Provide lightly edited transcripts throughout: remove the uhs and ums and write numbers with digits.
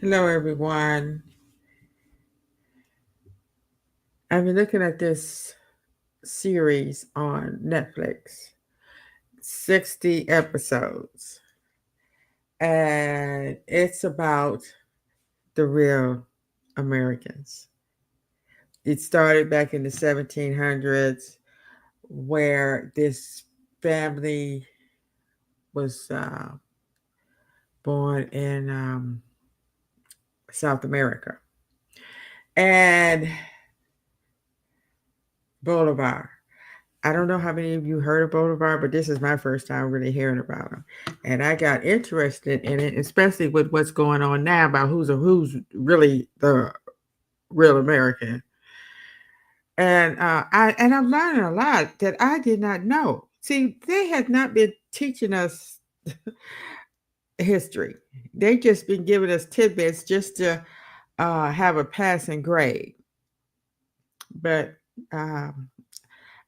Hello, everyone. I've been looking at this series on Netflix, 60 episodes, and it's about the real Americans. It started back in the 1700s, where this family was born in South America. And Bolivar. I don't know how many of you heard of Bolivar, but this is my first time really hearing about him. And I got interested in it, especially with what's going on now about who's really the real American. And I'm learning a lot that I did not know. See, they have not been teaching us history. They just been giving us tidbits just to have a passing grade. But um,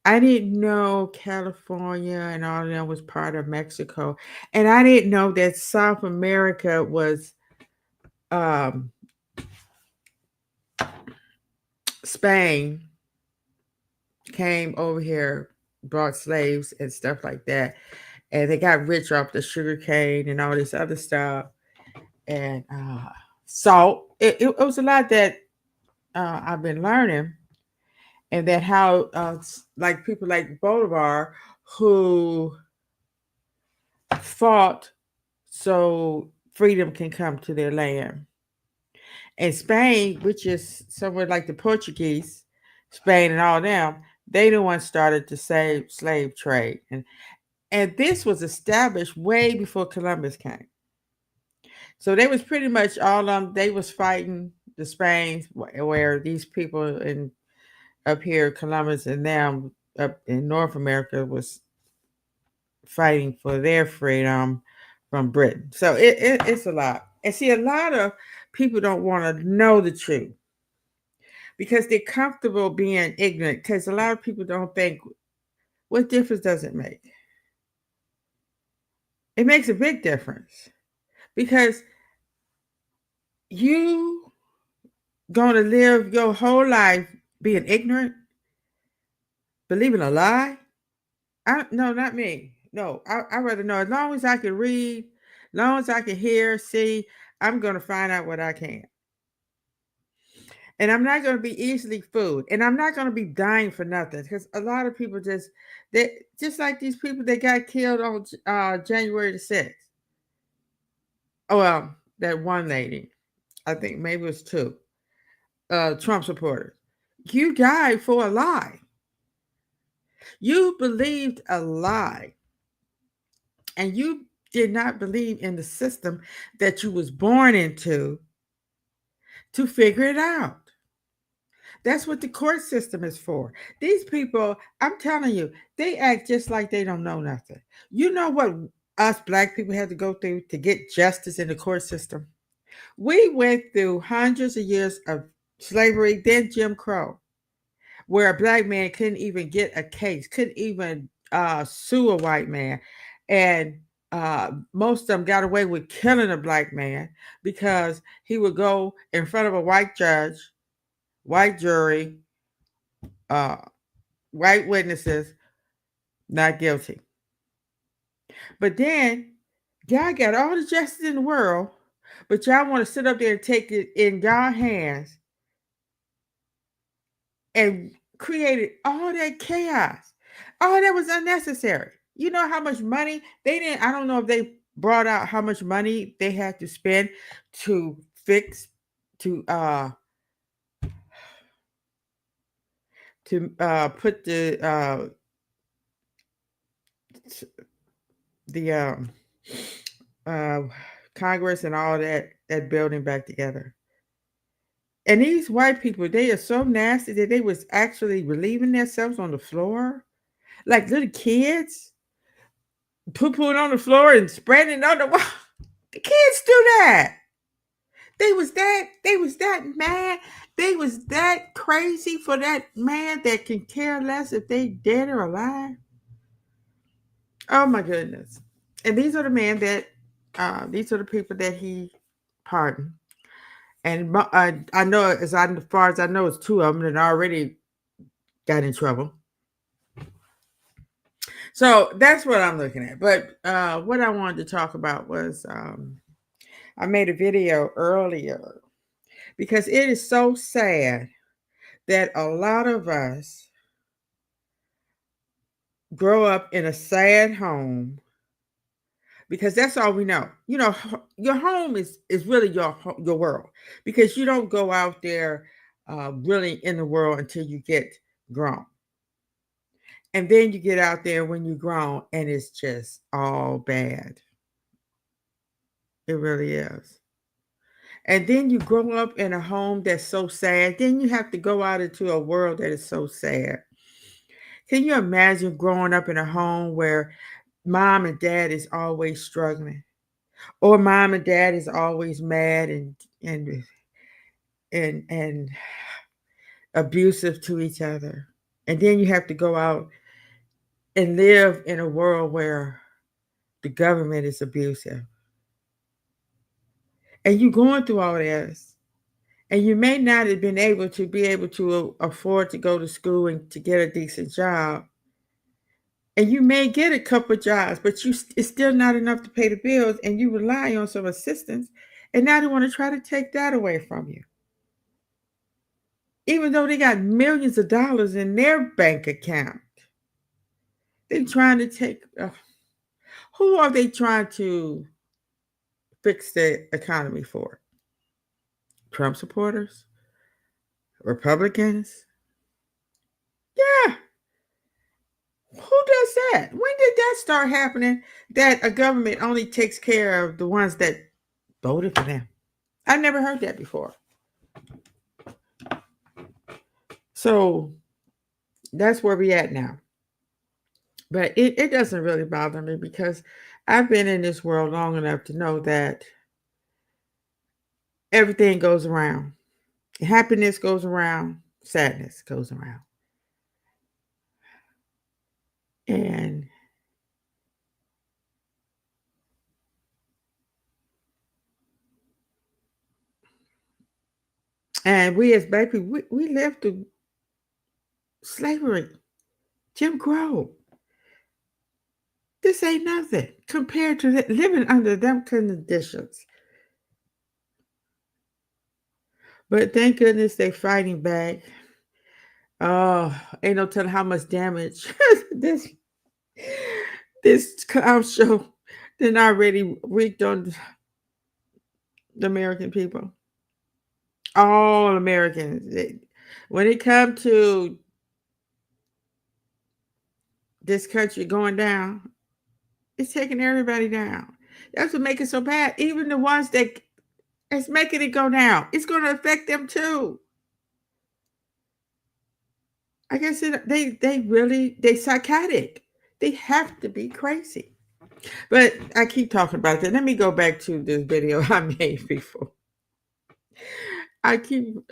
I didn't know California and all of that was part of Mexico. And I didn't know that South America was um, Spain came over here, brought slaves and stuff like that. And they got rich off the sugar cane and all this other stuff. And salt. It was a lot that I've been learning. And that how, like people like Bolivar, who fought so freedom can come to their land. And Spain, which is somewhere like the Portuguese, Spain and all them, they the ones started the slave trade. And this was established way before Columbus came. So they was pretty much all they was fighting the Spains where these people in up here, Columbus and them up in North America was fighting for their freedom from Britain. So it's a lot. And see, a lot of people don't want to know the truth because they're comfortable being ignorant. Because a lot of people don't think, what difference does it make? It makes a big difference because you going to live your whole life being ignorant, believing a lie. No, not me. No, I rather know. As long as I can read, as long as I can hear, see, I'm going to find out what I can. And I'm not going to be easily fooled, and I'm not going to be dying for nothing because a lot of people they just like these people that got killed on January the 6th. Oh well, that one lady, I think maybe it was two, Trump supporters. You died for a lie. You believed a lie, and you did not believe in the system that you was born into to figure it out. That's what the court system is for. These people, I'm telling you, they act just like they don't know nothing. You know what us black people had to go through to get justice in the court system? We went through hundreds of years of slavery, then Jim Crow, where a black man couldn't even get a case, couldn't even sue a white man. And most of them got away with killing a black man because he would go in front of a white judge, white jury, uh, white witnesses, not guilty. But then y'all got all the justice in the world, but y'all want to sit up there and take it in y'all hands and created all that chaos. All that was unnecessary. You know how much money they didn't, I don't know if they brought out how much money they had to spend to fix to put the uh Congress and all that building back together. And these white people, they are so nasty that they was actually relieving themselves on the floor like little kids, poo-pooing on the floor and spreading it on the wall. The kids do that. They was that mad. They was that crazy for that man that can care less if they dead or alive. Oh my goodness. And these are the men that these are the people that he pardoned. And I know, as far as I know, it's two of them that already got in trouble. So that's what I'm looking at. But what I wanted to talk about was I made a video earlier because it is so sad that a lot of us grow up in a sad home because that's all we know. You know, your home is really your world because you don't go out there really in the world until you get grown. And then you get out there when you're grown and it's just all bad. It really is. And then you grow up in a home that's so sad. Then you have to go out into a world that is so sad. Can you imagine growing up in a home where mom and dad is always struggling? Or mom and dad is always mad and and abusive to each other. And then you have to go out and live in a world where the government is abusive. And you're going through all this. And you may not have been able to afford to go to school and to get a decent job. And you may get a couple of jobs, but it's still not enough to pay the bills, and you rely on some assistance. And now they want to try to take that away from you. Even though they got millions of dollars in their bank account, they're trying to take. Who are they trying to fix the economy for? Trump supporters? Republicans? Yeah. Who does that? When did that start happening? That a government only takes care of the ones that voted for them. I never heard that before. So that's where we at now. But it doesn't really bother me because I've been in this world long enough to know that everything goes around. Happiness goes around, sadness goes around. And we as black people, we lived through slavery, Jim Crow. This ain't nothing compared to living under them conditions. But thank goodness they fighting back. Oh, ain't no telling how much damage this clown show then already wreaked on the American people. All Americans. When it comes to this country going down, it's taking everybody down. That's what makes it so bad. Even the ones that it's making it go down, it's going to affect them too. I guess they psychotic. They have to be crazy. But I keep talking about that. Let me go back to this video I made before. I keep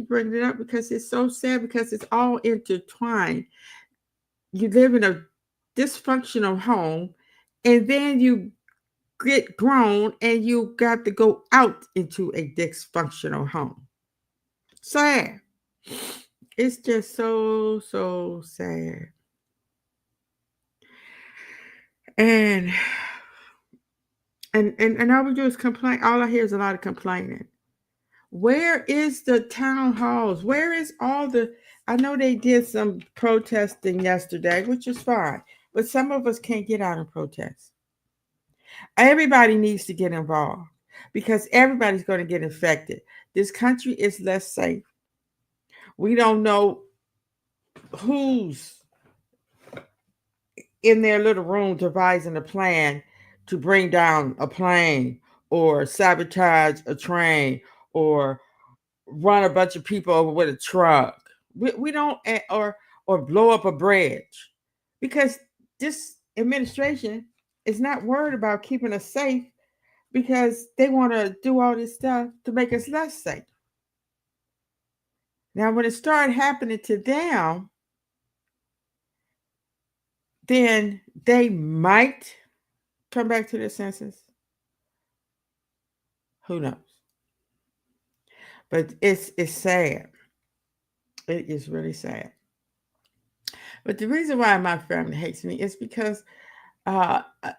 bringing it up because it's so sad because it's all intertwined. You live in a dysfunctional home, and then you get grown and you got to go out into a dysfunctional home. Sad. It's just so sad. And and all we do is complain. All I hear is a lot of complaining. Where is the town halls? Where is all the I know they did some protesting yesterday, which is fine, but some of us can't get out and protest. Everybody needs to get involved because everybody's going to get infected. This country is less safe. We don't know who's in their little room devising a plan to bring down a plane or sabotage a train or run a bunch of people over with a truck. We don't or blow up a bridge because this administration is not worried about keeping us safe because they want to do all this stuff to make us less safe. Now, when it started happening to them, then they might come back to their senses. Who knows? But it's sad. It is really sad. But the reason why my family hates me is because uh, uh,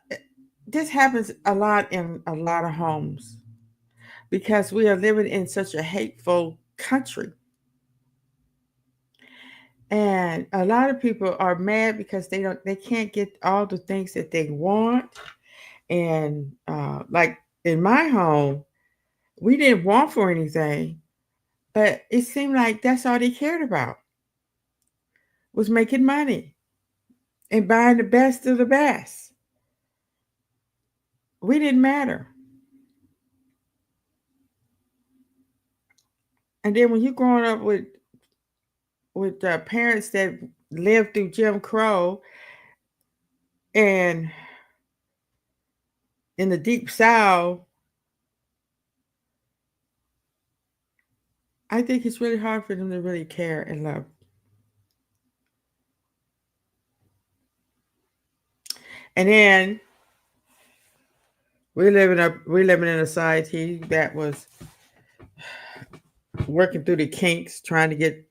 this happens a lot in a lot of homes because we are living in such a hateful country. And a lot of people are mad because they can't get all the things that they want. And like in my home, we didn't want for anything, but it seemed like that's all they cared about was making money and buying the best of the best. We didn't matter. And then when you're growing up with parents that lived through Jim Crow and in the deep South, I think it's really hard for them to really care and love. And then we living in a society that was working through the kinks, trying to get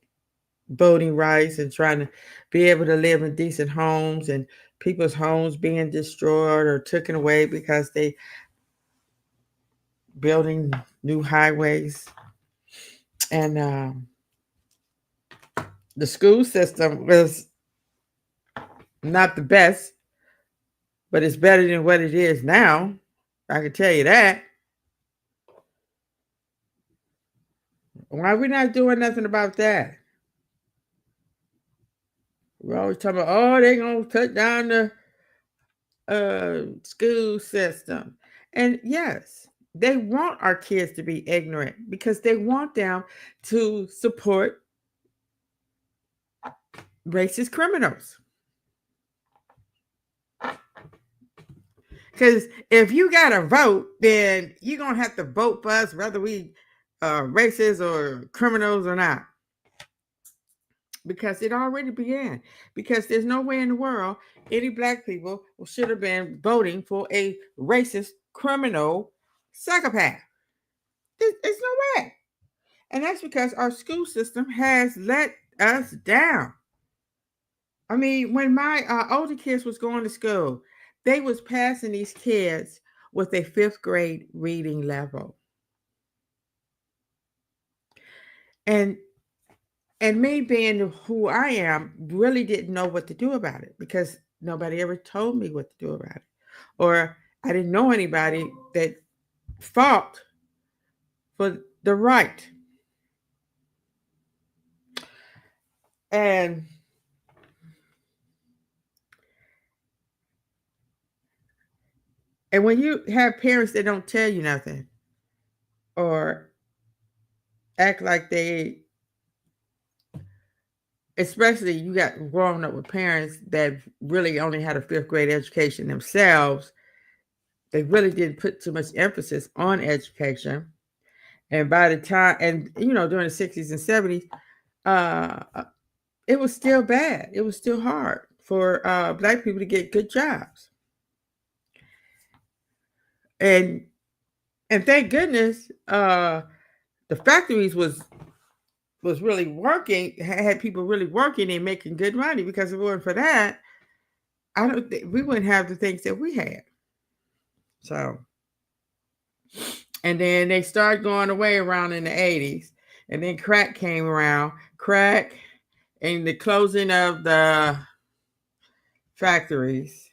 voting rights and trying to be able to live in decent homes, and people's homes being destroyed or taken away because they building new highways. And the school system was not the best, but it's better than what it is now. I can tell you that. Why are we not doing nothing about that? We're always talking about, oh, they're going to cut down the school system. And yes, they want our kids to be ignorant because they want them to support racist criminals. Because if you got to vote, then you're going to have to vote for us, whether we racist or criminals or not. Because it already began. Because there's no way in the world any black people should have been voting for a racist criminal psychopath. There's no way. And that's because our school system has let us down. I mean, when my older kids was going to school, they was passing these kids with a fifth grade reading level. And me being who I am, really didn't know what to do about it because nobody ever told me what to do about it. Or I didn't know anybody that fought for the right. And when you have parents that don't tell you nothing or act like they, especially you got growing up with parents that really only had a fifth grade education themselves, they really didn't put too much emphasis on education. And by the time, and during the 60s and 70s, uh, it was still bad. It was still hard for black people to get good jobs. And thank goodness, the factories was really working, had people really working and making good money. Because if it weren't for that, I don't think we wouldn't have the things that we had. So, and then they started going away around in the 80s, and then crack came around. Crack and the closing of the factories.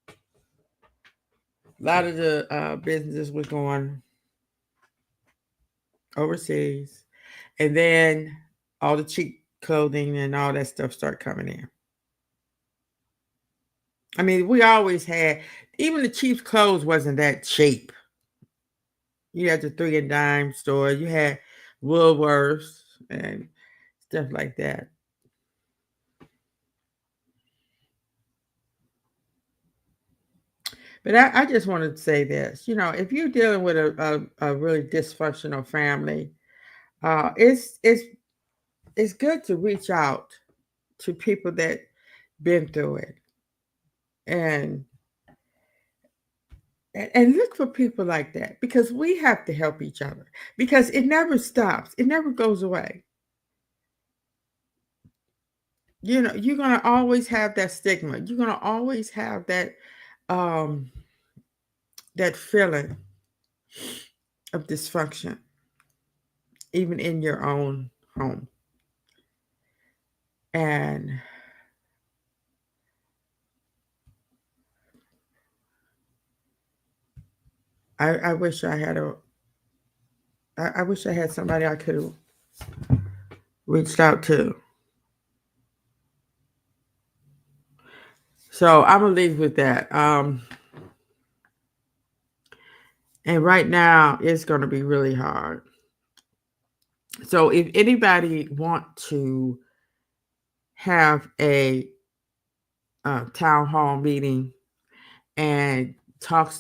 A lot of the businesses was going overseas, and then all the cheap clothing and all that stuff start coming in. I mean, we always had, even the cheap clothes wasn't that cheap. You had the 3 and Dime store, you had Woolworths and stuff like that. But I just wanted to say this, if you're dealing with a really dysfunctional family, it's good to reach out to people that been through it and And look for people like that, because we have to help each other, because it never stops. It never goes away. You know, you're going to always have that stigma. You're going to always have um that feeling of dysfunction, even in your own home. And I wish I had I wish I had somebody I could have reached out to. So I'm gonna leave with that. And right now it's gonna be really hard. So if anybody want to have a town hall meeting and talk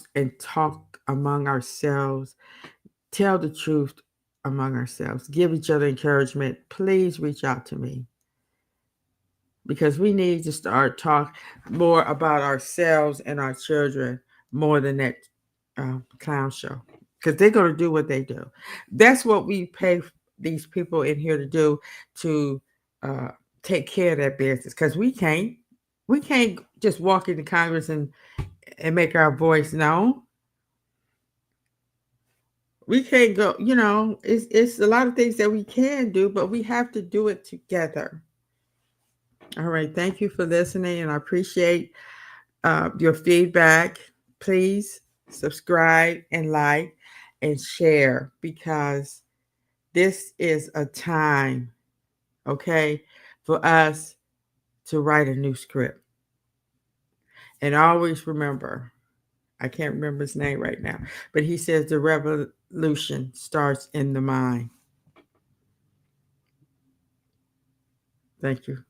among ourselves, tell the truth among ourselves, give each other encouragement, please reach out to me, because we need to start talk more about ourselves and our children more than that clown show, because they're going to do what they do. That's what we pay these people in here to do, to uh, take care of that business, because we can't just walk into Congress and make our voice known. We can't go, it's a lot of things that we can do, but we have to do it together. All right, thank you for listening, and I appreciate your feedback. Please subscribe and like and share, because this is a time, okay, for us to write a new script. And always remember, I can't remember his name right now, but he says the revolution starts in the mind. Thank you.